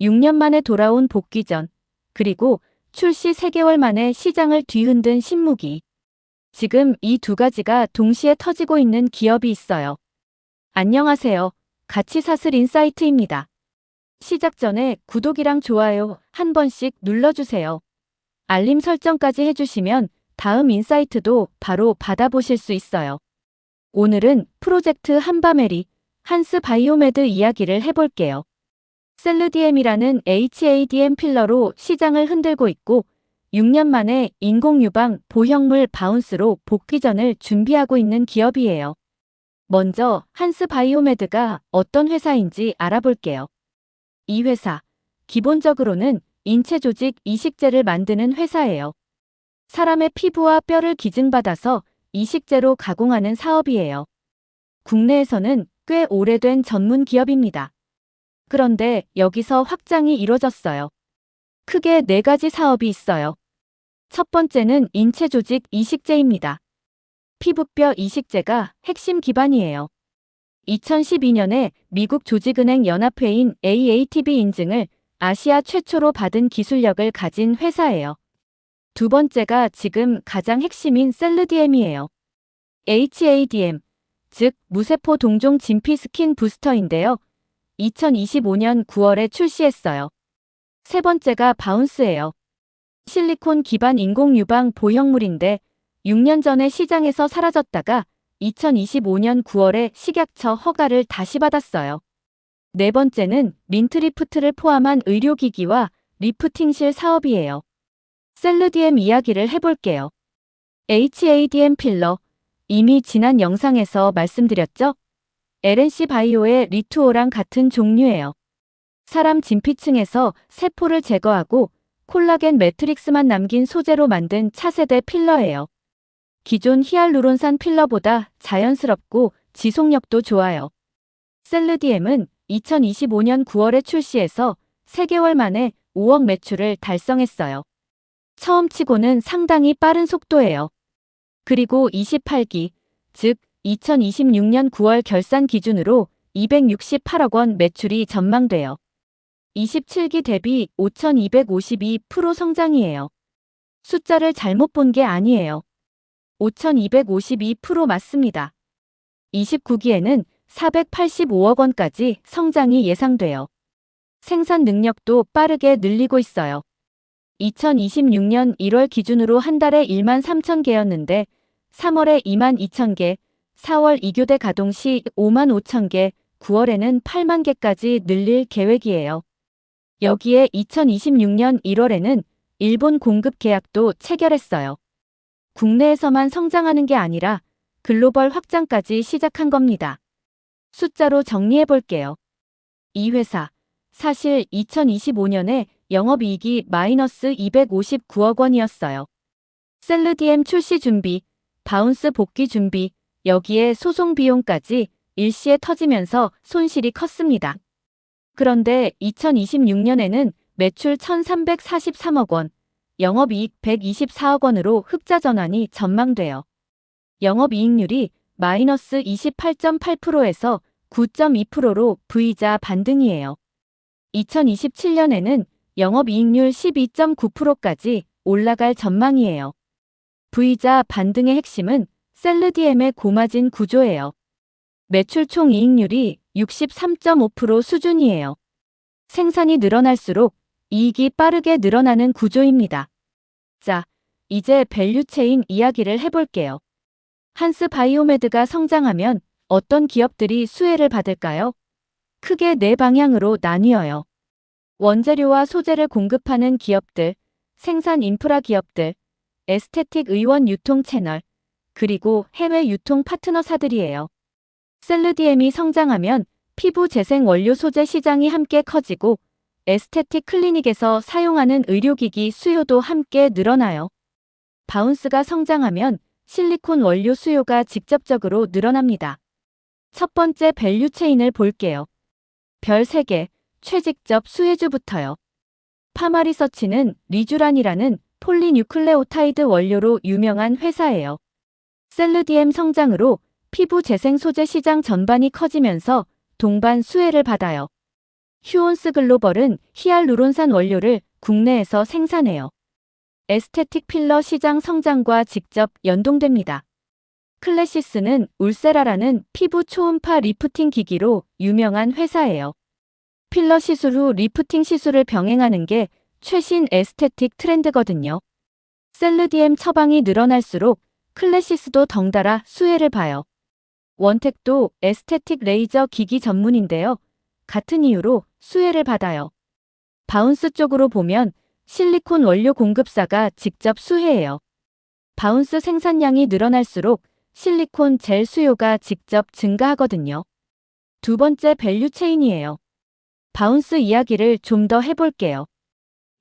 6년 만에 돌아온 복귀전, 그리고 출시 3개월 만에 시장을 뒤흔든 신무기. 지금 이 두 가지가 동시에 터지고 있는 기업이 있어요. 안녕하세요. 가치사슬 인사이트입니다. 시작 전에 구독이랑 좋아요 한 번씩 눌러주세요. 알림 설정까지 해주시면 다음 인사이트도 바로 받아보실 수 있어요. 오늘은 프로젝트 한바메리, 한스 바이오메드 이야기를 해볼게요. 셀르디엠이라는 HADM 필러로 시장을 흔들고 있고 6년 만에 인공유방 보형물 바운스로 복귀전을 준비하고 있는 기업이에요. 먼저 한스 바이오메드가 어떤 회사인지 알아볼게요. 이 회사, 기본적으로는 인체 조직 이식제를 만드는 회사예요. 사람의 피부와 뼈를 기증받아서 이식제로 가공하는 사업이에요. 국내에서는 꽤 오래된 전문 기업입니다. 그런데 여기서 확장이 이뤄졌어요. 크게 4가지 사업이 있어요. 첫 번째는 인체 조직 이식제입니다. 피부뼈 이식제가 핵심 기반이에요. 2012년에 미국 조직은행 연합회인 AATB 인증을 아시아 최초로 받은 기술력을 가진 회사예요. 두 번째가 지금 가장 핵심인 셀르디엠이에요. HADM, 즉 무세포 동종 진피 스킨 부스터인데요. 2025년 9월에 출시했어요. 세 번째가 바운스예요. 실리콘 기반 인공 유방 보형물인데 6년 전에 시장에서 사라졌다가 2025년 9월에 식약처 허가를 다시 받았어요. 네 번째는 민트리프트를 포함한 의료기기와 리프팅실 사업이에요. 셀르디엠 이야기를 해볼게요. HADM 필러, 이미 지난 영상에서 말씀드렸죠? LNC 바이오의 리투오랑 같은 종류예요. 사람 진피층에서 세포를 제거하고 콜라겐 매트릭스만 남긴 소재로 만든 차세대 필러예요. 기존 히알루론산 필러보다 자연스럽고 지속력도 좋아요. 셀르디엠은 2025년 9월에 출시해서 3개월 만에 5억 매출을 달성했어요. 처음 치고는 상당히 빠른 속도예요. 그리고 28기, 즉 2026년 9월 결산 기준으로 268억 원 매출이 전망돼요. 27기 대비 5252% 성장이에요. 숫자를 잘못 본 게 아니에요. 5252% 맞습니다. 29기에는 485억 원까지 성장이 예상돼요. 생산 능력도 빠르게 늘리고 있어요. 2026년 1월 기준으로 한 달에 1만 3천 개였는데 3월에 2만 2천 개, 4월 2교대 가동 시 5만 5천 개, 9월에는 8만 개까지 늘릴 계획이에요. 여기에 2026년 1월에는 일본 공급 계약도 체결했어요. 국내에서만 성장하는 게 아니라 글로벌 확장까지 시작한 겁니다. 숫자로 정리해 볼게요. 이 회사, 사실 2025년에 영업이익이 마이너스 259억 원이었어요. 셀르디엠 출시 준비, 바운스 복귀 준비, 여기에 소송 비용까지 일시에 터지면서 손실이 컸습니다. 그런데 2026년에는 매출 1,343억 원, 영업이익 124억 원으로 흑자 전환이 전망돼요. 영업이익률이 마이너스 28.8%에서 9.2%로 V자 반등이에요. 2027년에는 영업이익률 12.9%까지 올라갈 전망이에요. V자 반등의 핵심은 셀르디엠의 고마진 구조예요. 매출 총이익률이 63.5% 수준이에요. 생산이 늘어날수록 이익이 빠르게 늘어나는 구조입니다. 자, 이제 밸류체인 이야기를 해볼게요. 한스 바이오메드가 성장하면 어떤 기업들이 수혜를 받을까요? 크게 4방향으로 나뉘어요. 원재료와 소재를 공급하는 기업들, 생산 인프라 기업들, 에스테틱 의원 유통 채널, 그리고 해외 유통 파트너사들이에요. 셀르디엠이 성장하면 피부 재생 원료 소재 시장이 함께 커지고 에스테틱 클리닉에서 사용하는 의료기기 수요도 함께 늘어나요. 바운스가 성장하면 실리콘 원료 수요가 직접적으로 늘어납니다. 첫 번째 밸류체인을 볼게요. 별 3개, 최직접 수혜주부터요. 파마리서치는 리쥬란이라는 폴리뉴클레오타이드 원료로 유명한 회사예요. 셀르디엠 성장으로 피부 재생 소재 시장 전반이 커지면서 동반 수혜를 받아요. 휴온스 글로벌은 히알루론산 원료를 국내에서 생산해요. 에스테틱 필러 시장 성장과 직접 연동됩니다. 클래시스는 울세라라는 피부 초음파 리프팅 기기로 유명한 회사예요. 필러 시술 후 리프팅 시술을 병행하는 게 최신 에스테틱 트렌드거든요. 셀르디엠 처방이 늘어날수록 클래시스도 덩달아 수혜를 봐요. 원텍도 에스테틱 레이저 기기 전문인데요. 같은 이유로 수혜를 받아요. 바운스 쪽으로 보면 실리콘 원료 공급사가 직접 수혜해요. 바운스 생산량이 늘어날수록 실리콘 젤 수요가 직접 증가하거든요. 두 번째 밸류 체인이에요. 바운스 이야기를 좀 더 해볼게요.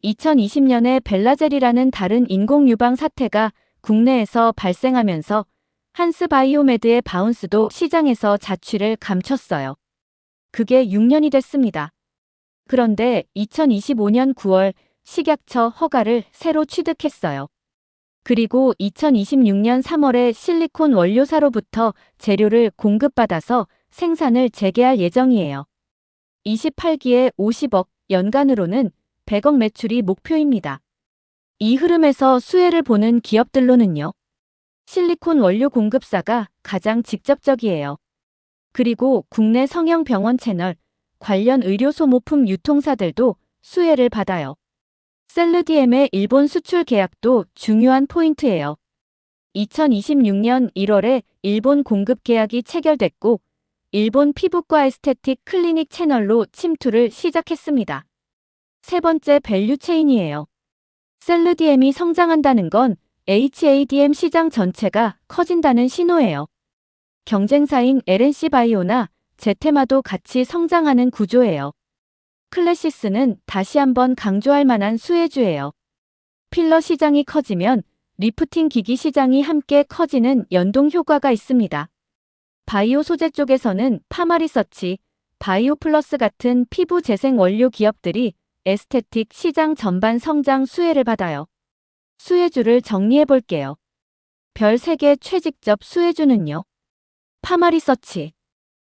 2020년에 벨라젤이라는 다른 인공 유방 사태가 국내에서 발생하면서 한스바이오메드의 바운스도 시장에서 자취를 감췄어요. 그게 6년이 됐습니다. 그런데 2025년 9월 식약처 허가를 새로 취득했어요. 그리고 2026년 3월에 실리콘 원료사로부터 재료를 공급받아서 생산을 재개할 예정이에요. 28기에 50억, 연간으로는 100억 매출이 목표입니다. 이 흐름에서 수혜를 보는 기업들로는요. 실리콘 원료 공급사가 가장 직접적이에요. 그리고 국내 성형병원 채널, 관련 의료 소모품 유통사들도 수혜를 받아요. 셀르디엠의 일본 수출 계약도 중요한 포인트예요. 2026년 1월에 일본 공급 계약이 체결됐고 일본 피부과 에스테틱 클리닉 채널로 침투를 시작했습니다. 세 번째 밸류 체인이에요. 셀르디엠이 성장한다는 건 HADM 시장 전체가 커진다는 신호예요. 경쟁사인 LNC 바이오나 제테마도 같이 성장하는 구조예요. 클래시스는 다시 한번 강조할 만한 수혜주예요. 필러 시장이 커지면 리프팅 기기 시장이 함께 커지는 연동 효과가 있습니다. 바이오 소재 쪽에서는 파마리서치, 바이오플러스 같은 피부 재생 원료 기업들이 에스테틱 시장 전반 성장 수혜를 받아요. 수혜주를 정리해 볼게요. 별 3개 최직접 수혜주는요. 파마리서치,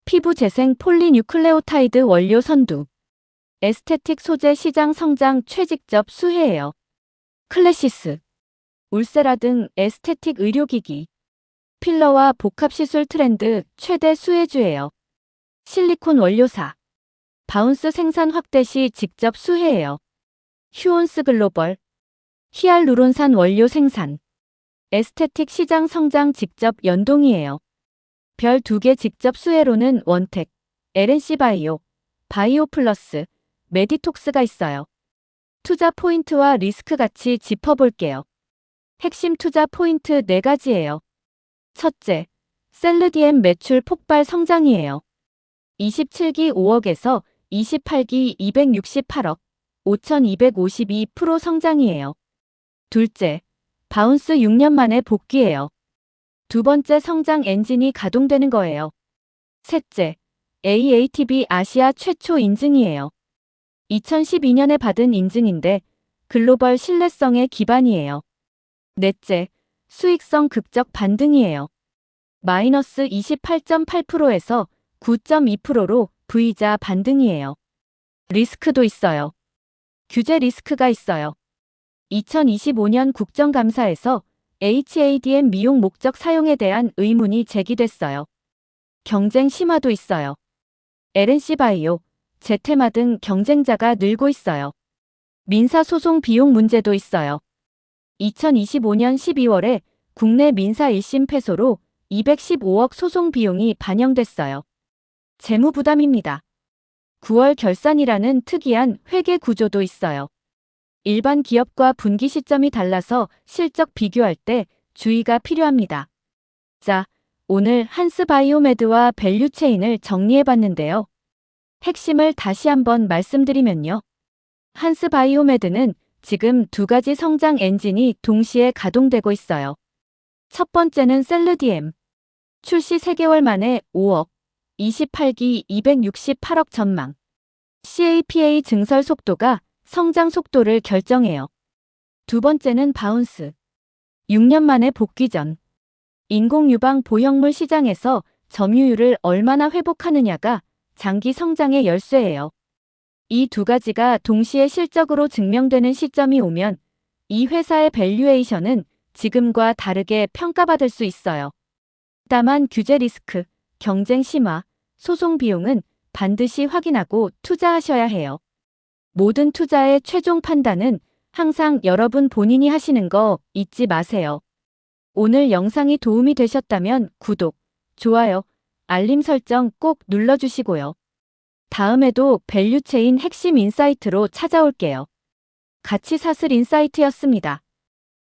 피부 재생 폴리뉴클레오타이드 원료 선두, 에스테틱 소재 시장 성장 최직접 수혜예요. 클래시스, 울세라 등 에스테틱 의료기기, 필러와 복합시술 트렌드 최대 수혜주예요. 실리콘 원료사, 바운스 생산 확대 시 직접 수혜예요. 휴온스 글로벌, 히알루론산 원료 생산, 에스테틱 시장 성장 직접 연동이에요. 별 2개 직접 수혜로는 원텍, LNC 바이오, 바이오플러스, 메디톡스가 있어요. 투자 포인트와 리스크 같이 짚어볼게요. 핵심 투자 포인트 4가지예요. 첫째, 셀르디엠 매출 폭발 성장이에요. 27기 5억에서 28기 268억, 5252% 성장이에요. 둘째, 바운스 6년 만에 복귀예요. 두 번째 성장 엔진이 가동되는 거예요. 셋째, AATB 아시아 최초 인증이에요. 2012년에 받은 인증인데 글로벌 신뢰성의 기반이에요. 넷째, 수익성 극적 반등이에요. 마이너스 28.8%에서 9.2%로 V자 반등이에요. 리스크도 있어요. 규제 리스크가 있어요. 2025년 국정감사에서 HADM 미용 목적 사용에 대한 의문이 제기됐어요. 경쟁 심화도 있어요. LNC 바이오, 제테마 등 경쟁자가 늘고 있어요. 민사소송 비용 문제도 있어요. 2025년 12월에 국내 민사 1심 패소로 215억 소송 비용이 반영됐어요. 재무 부담입니다. 9월 결산이라는 특이한 회계 구조도 있어요. 일반 기업과 분기 시점이 달라서 실적 비교할 때 주의가 필요합니다. 자, 오늘 한스바이오메드와 밸류체인을 정리해봤는데요. 핵심을 다시 한번 말씀드리면요. 한스바이오메드는 지금 2가지 성장 엔진이 동시에 가동되고 있어요. 첫 번째는 셀르디엠. 출시 3개월 만에 5억, 28기 268억 전망. CAPA 증설 속도가 성장 속도를 결정해요. 두 번째는 바운스. 6년 만에 복귀 전. 인공유방 보형물 시장에서 점유율을 얼마나 회복하느냐가 장기 성장의 열쇠예요. 이 두 가지가 동시에 실적으로 증명되는 시점이 오면 이 회사의 밸류에이션은 지금과 다르게 평가받을 수 있어요. 다만 규제 리스크, 경쟁 심화, 소송 비용은 반드시 확인하고 투자하셔야 해요. 모든 투자의 최종 판단은 항상 여러분 본인이 하시는 거 잊지 마세요. 오늘 영상이 도움이 되셨다면 구독, 좋아요, 알림 설정 꼭 눌러주시고요. 다음에도 밸류체인 핵심 인사이트로 찾아올게요. 가치사슬 인사이트였습니다.